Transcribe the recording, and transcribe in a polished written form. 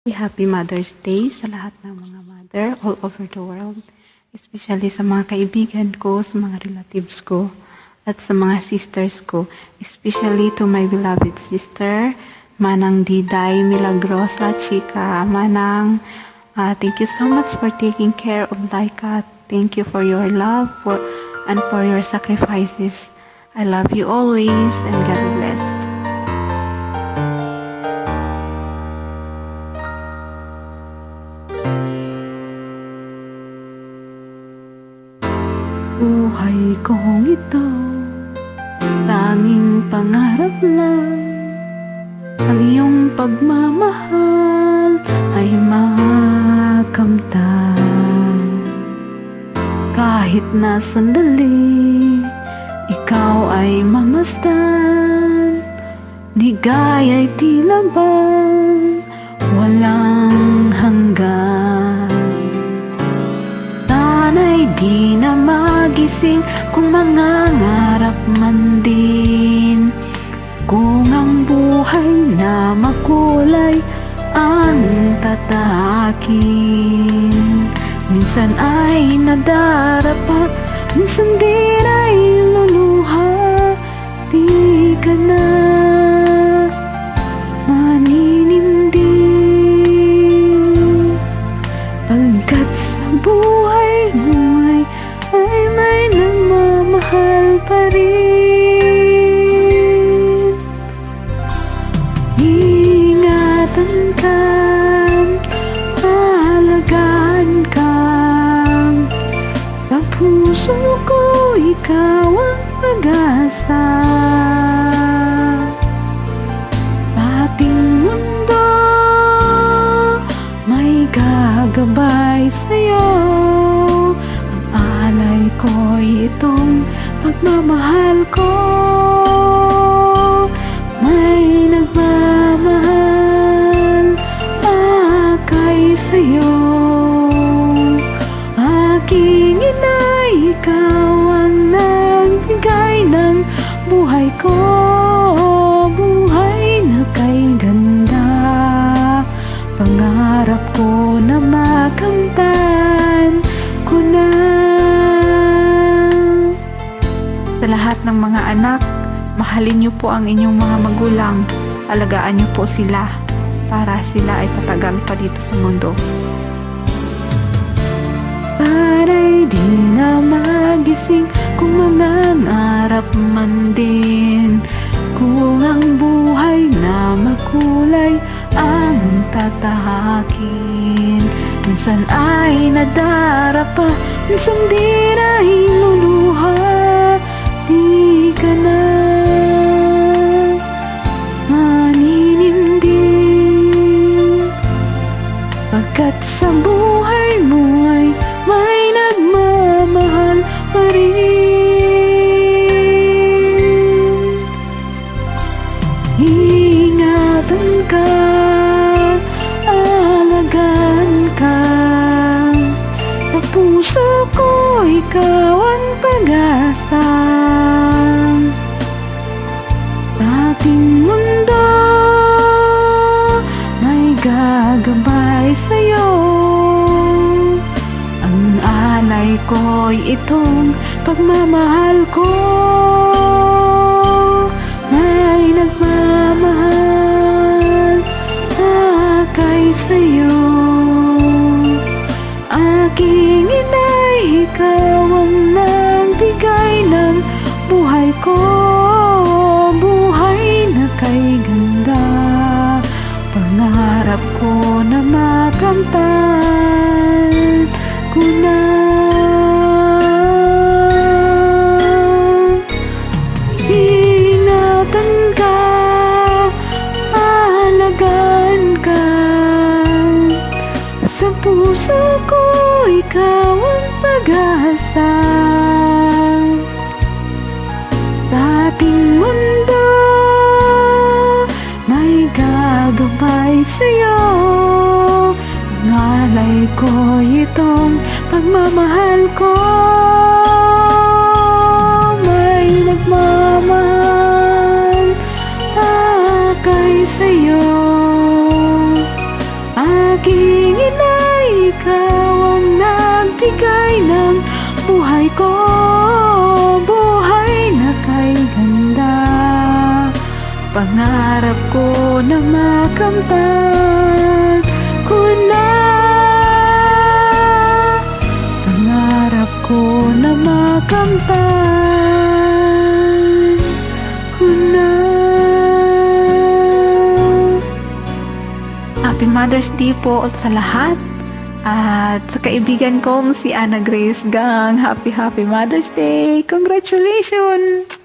Happy Mother's Day sa lahat ng mga mother all over the world. Especially sa mga kaibigan ko, sa mga relatives ko, at sa mga sisters ko. Especially to my beloved sister, Manang Diday Milagrosa Chica. Manang, thank you so much for taking care of Laika. Thank you for your love and for your sacrifices. I love you always and God bless. Buhay kong ito, tanging pangarap lang. Ang iyong pagmamahal ay makamtan. Kahit na sandali, ikaw ay mamasdan. Ligaya'y tila bang walang hanggan. Sana'y di na magising kung mangangarap man din. Kung ang buhay na makulay ang tatahakin. Minsan ay nadarapa, minsan din ay luluha. Di ka na maninindig, pagkat sa buhay mo ay may nagmamahal pa rin. Ingatan ka, alagaan ka. Sa puso ko ikaw ang pag-asa. Sa ating mundo may gagabay sa'yo. Alay ko'y itong pagmamahal ko. May nagmamahal akay sa'yo. Aking inay, ikaw ang nagbigay ng buhay ko. Buhay na kay ganda, pangarap ko na makamtan ko na. Sa lahat ng mga anak, mahalin niyo po ang inyong mga magulang. Alagaan niyo po sila para sila ay tatagal pa dito sa mundo. Sana'y di na magising kung mangangarap man din. Kung ang buhay na makulay ang tatahakin. Minsan ay nadarapa, minsan din ay luluha. Di ka na maninindig, pagkat sa buhay mo ay may nagmamahal pa rin. Ingatan ka, alagaan ka. Sa puso ko ikaw ang pag-asa. Sa ating mundo may gagabay sa'yo. Ang alay ko'y itong pagmamahal ko. May nagmamahal akay sa'yo. Aking inay, ikaw ang nagbigay ng buhay ko. Buhay na kay ganda, pangarap ko na makamtan ko na. Ingatan ka, alagaan ka. Sa puso ko ikaw ang pag-asa. Sa ating mundo may gagabay sa'yo. Ngalay ko itong pagmamahal ko. May nagmamahal akay sa'yo. Pangarap ko na makamtan ko na. Pangarap ko na makamtan ko na. Happy Mother's Day po sa lahat. At sa kaibigan kong si Ana Grace Gang, happy Mother's Day! Congratulations!